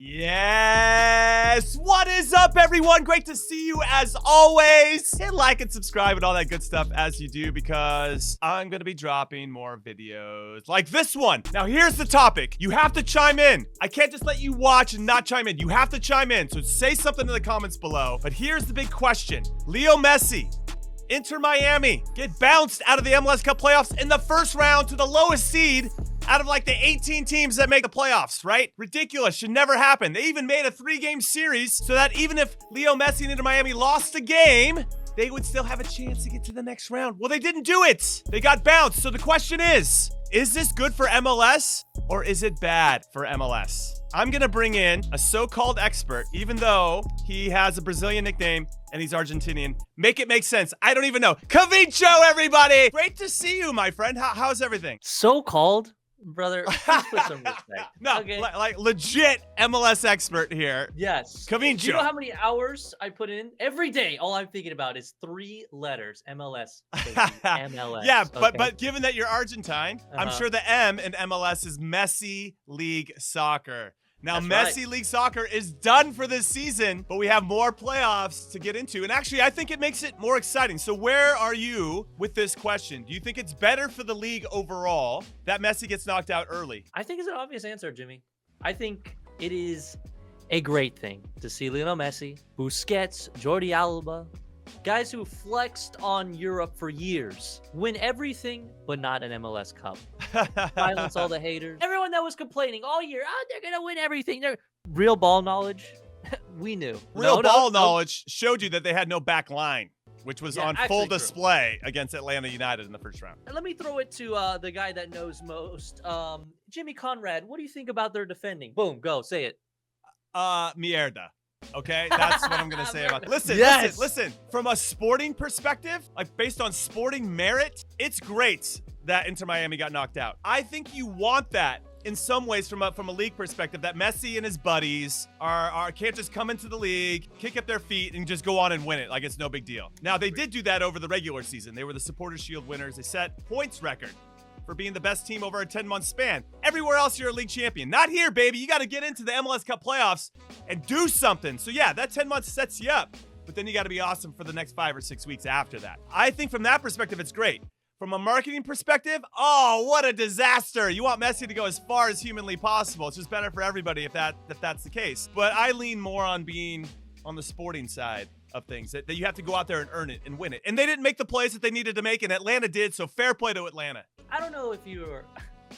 Yes! What is up, everyone? Great to see you as always. Hit like and subscribe and all that good stuff as you do, because I'm going to be dropping more videos like this one. Now, here's the topic. You have to chime in. I can't just let you watch and not chime in. You have to chime in. So say something in the comments below. But here's the big question. Leo Messi, Inter Miami, get bounced out of the MLS Cup playoffs in the first round to the lowest seed out of like the 18 teams that make the playoffs, right? Ridiculous, should never happen. They even made a 3-game series so that even if Leo Messi and Inter Miami lost a game, they would still have a chance to get to the next round. Well, they didn't do it. They got bounced. So the question is this good for MLS or is it bad for MLS? I'm gonna bring in a so-called expert, even though he has a Brazilian nickname and he's Argentinian. Make it make sense. I don't even know. Cavincho, everybody! Great to see you, my friend. How's everything? So-called? Brother, please put some respect. No, okay. like legit MLS expert here. Yes. Cavincho. Do you know how many hours I put in? Every day, all I'm thinking about is 3 letters. MLS. MLS. Yeah, okay? but given that you're Argentine, I'm sure the M in MLS is Messi League Soccer. Now, That's Messi League Soccer is done for this season, but we have more playoffs to get into. And actually, I think it makes it more exciting. So where are you with this question? Do you think it's better for the league overall that Messi gets knocked out early? I think it's an obvious answer, Jimmy. I think it is a great thing to see Lionel Messi, Busquets, Jordi Alba, guys who flexed on Europe for years, win everything but not an MLS Cup. Silence all the haters. Everyone that was complaining all year, oh, they're going to win everything. They're real ball knowledge. We knew. Real ball knowledge showed you that they had no back line, which was on full display against Atlanta United in the first round. And let me throw it to the guy that knows most. Jimmy Conrad, what do you think about their defending? Boom, go, say it. Mierda. Okay, that's what I'm gonna say about it. Listen. From a sporting perspective, like based on sporting merit, it's great that Inter Miami got knocked out. I think you want that in some ways from a league perspective, that Messi and his buddies can't just come into the league, kick up their feet, and just go on and win it like it's no big deal. Now, they did do that over the regular season. They were the Supporters' Shield winners. They set points record for being the best team over a 10-month span. Everywhere else, you're a league champion. Not here, baby. You got to get into the MLS Cup playoffs and do something. So yeah, that 10 months sets you up, but then you got to be awesome for the next 5 or 6 weeks after that. I think from that perspective, it's great. From a marketing perspective, oh, what a disaster. You want Messi to go as far as humanly possible. It's just better for everybody if that's the case. But I lean more on being on the sporting side of things, that you have to go out there and earn it and win it. And they didn't make the plays that they needed to make, and Atlanta did, so fair play to Atlanta. I don't know if you're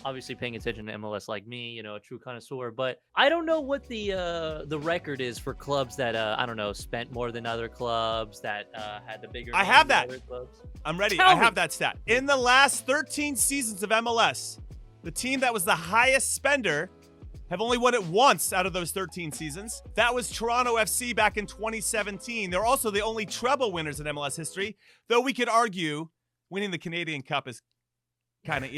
obviously paying attention to MLS like me, a true connoisseur, but I don't know what the record is for clubs that, I don't know, spent more than other clubs, that had the bigger... I have that. Clubs. I'm ready. I have that stat. In the last 13 seasons of MLS, the team that was the highest spender have only won it once out of those 13 seasons. That was Toronto FC back in 2017. They're also the only treble winners in MLS history, though we could argue winning the Canadian Cup is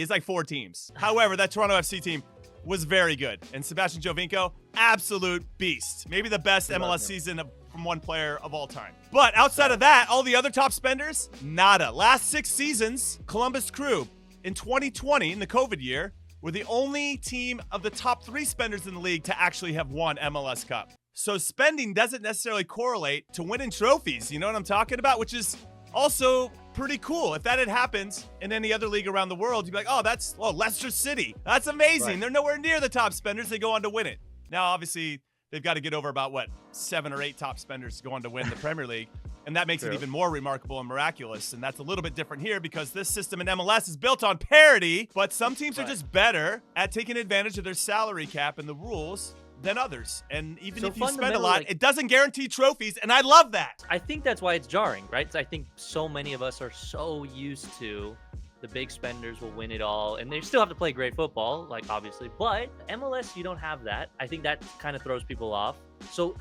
like 4 teams. However, that Toronto FC team was very good. And Sebastian Giovinco, absolute beast. Maybe the best MLS season from one player of all time. But outside of that, all the other top spenders, nada. Last 6 seasons, Columbus Crew in 2020, in the COVID year, were the only team of the top 3 spenders in the league to actually have won MLS Cup. So spending doesn't necessarily correlate to winning trophies. You know what I'm talking about? Which is also pretty cool. If that had happened in any other league around the world, you'd be like, oh, Leicester City. That's amazing. Right. They're nowhere near the top spenders. They go on to win it. Now, obviously, they've got to get over about, 7 or 8 top spenders to go on to win the Premier League. And that makes it even more remarkable and miraculous. And that's a little bit different here because this system in MLS is built on parity, but some teams are just better at taking advantage of their salary cap and the rules than others. And even if you spend a lot, it doesn't guarantee trophies, and I love that. I think that's why it's jarring, right? I think so many of us are so used to the big spenders will win it all, and they still have to play great football, like obviously, but MLS, you don't have that. I think that kind of throws people off. So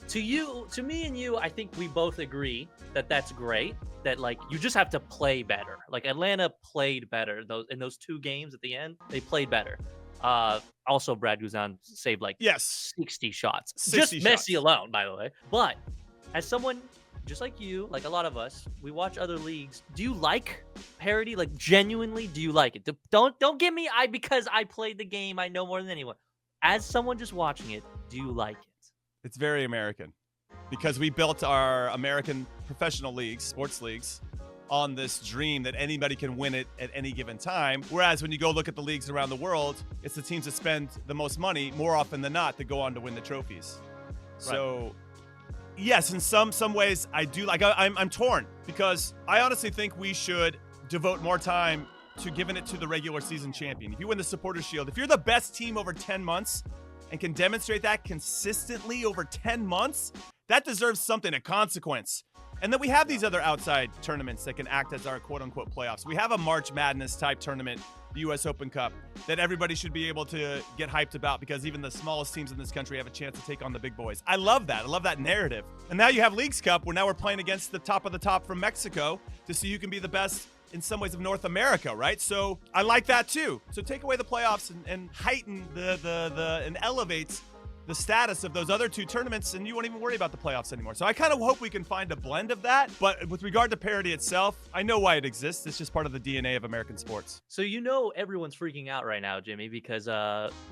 to me and you, I think we both agree that that's great, that like you just have to play better. Like Atlanta played better in those 2 games at the end. They played better. Also, Brad Guzan saved 60 shots. 60 just Messi alone, by the way. But as someone just like you, like a lot of us, we watch other leagues. Do you like parity? Like genuinely, do you like it? Don't give me because I played the game, I know more than anyone. As someone just watching it, do you like it? It's very American because we built our American professional leagues, sports leagues, on this dream that anybody can win it at any given time. Whereas when you go look at the leagues around the world, it's the teams that spend the most money more often than not that go on to win the trophies. So yes, in some ways I do like. I'm torn because I honestly think we should devote more time to giving it to the regular season champion. If you win the Supporters Shield, if you're the best team over 10 months and can demonstrate that consistently over 10 months, that deserves something, a consequence. And then we have these other outside tournaments that can act as our quote-unquote playoffs. We have a March Madness type tournament, the U.S. Open Cup, that everybody should be able to get hyped about because even the smallest teams in this country have a chance to take on the big boys. I love that. I love that narrative. And now you have Leagues Cup, where now we're playing against the top of the top from Mexico to see who can be the best in some ways of North America, right? So I like that too. So take away the playoffs and heighten and elevate the status of those other two tournaments, and you won't even worry about the playoffs anymore. So I kind of hope we can find a blend of that. But with regard to parity itself, I know why it exists. It's just part of the DNA of American sports. So everyone's freaking out right now, Jimmy, because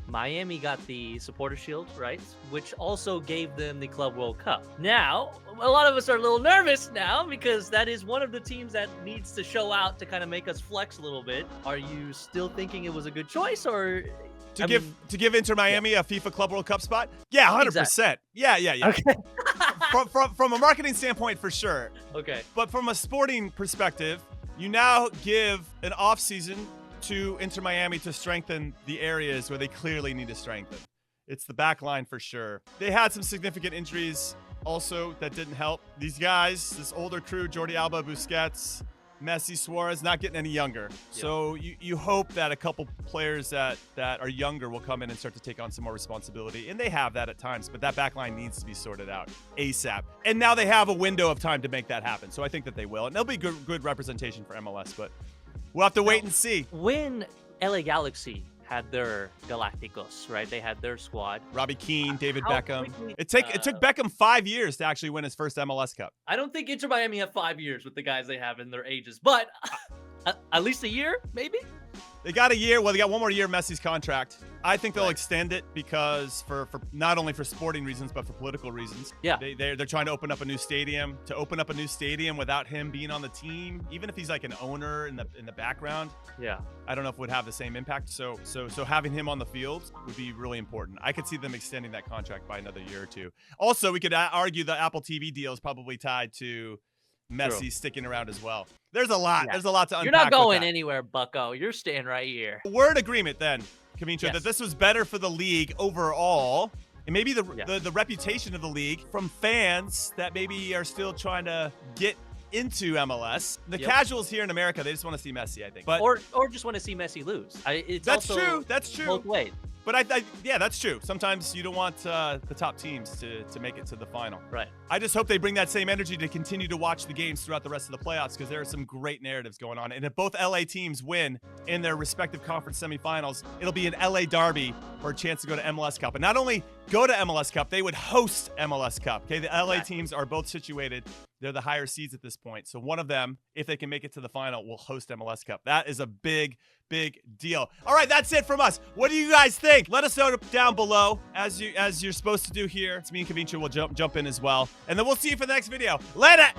Miami got the Supporter Shield, right? Which also gave them the Club World Cup. Now, a lot of us are a little nervous now because that is one of the teams that needs to show out to kind of make us flex a little bit. Are you still thinking it was a good choice, or... To give Inter Miami a FIFA Club World Cup spot? Yeah, 100%. Exactly. Yeah. Okay. from a marketing standpoint, for sure. Okay. But from a sporting perspective, you now give an offseason to Inter Miami to strengthen the areas where they clearly need to strengthen. It's the back line for sure. They had some significant injuries also that didn't help. These guys, this older crew, Jordi Alba, Busquets, Messi, Suarez, not getting any younger. Yeah. So you hope that a couple players that are younger will come in and start to take on some more responsibility. And they have that at times, but that back line needs to be sorted out ASAP. And now they have a window of time to make that happen. So I think that they will. And they'll be good representation for MLS, but we'll have to wait and see. When LA Galaxy had their Galacticos, right? They had their squad. Robbie Keane, David Beckham. It took Beckham 5 years to actually win his first MLS Cup. I don't think Inter Miami have 5 years with the guys they have in their ages, but at least a year, maybe? They got a year. Well, they got one more year of Messi's contract. I think they'll extend it because for not only for sporting reasons, but for political reasons. Yeah. They're trying to open up a new stadium. To open up a new stadium without him being on the team, even if he's like an owner in the background. Yeah. I don't know if it would have the same impact. So having him on the field would be really important. I could see them extending that contract by another year or two. Also, we could argue the Apple TV deal is probably tied to Messi sticking around as well. There's a lot. Yeah. There's a lot to unpack. You're not going anywhere, bucko. You're staying right here. We're in agreement then, Kamincho, that this was better for the league overall. And maybe the reputation of the league from fans that maybe are still trying to get into MLS. The casuals here in America, they just want to see Messi, I think. But or just want to see Messi lose. That's true. That's true. Both ways. But yeah, that's true. Sometimes you don't want the top teams to make it to the final. Right. I just hope they bring that same energy to continue to watch the games throughout the rest of the playoffs because there are some great narratives going on. And if both LA teams win in their respective conference semifinals, it'll be an LA derby for a chance to go to MLS Cup. And not only go to MLS Cup, they would host MLS Cup. Okay, the LA teams are both situated. They're the higher seeds at this point. So one of them, if they can make it to the final, will host MLS Cup. That is a big deal. All right, that's it from us. What do you guys think? Let us know down below, as you're supposed to do here. It's me and Kavincha will jump in as well. And then we'll see you for the next video. Later!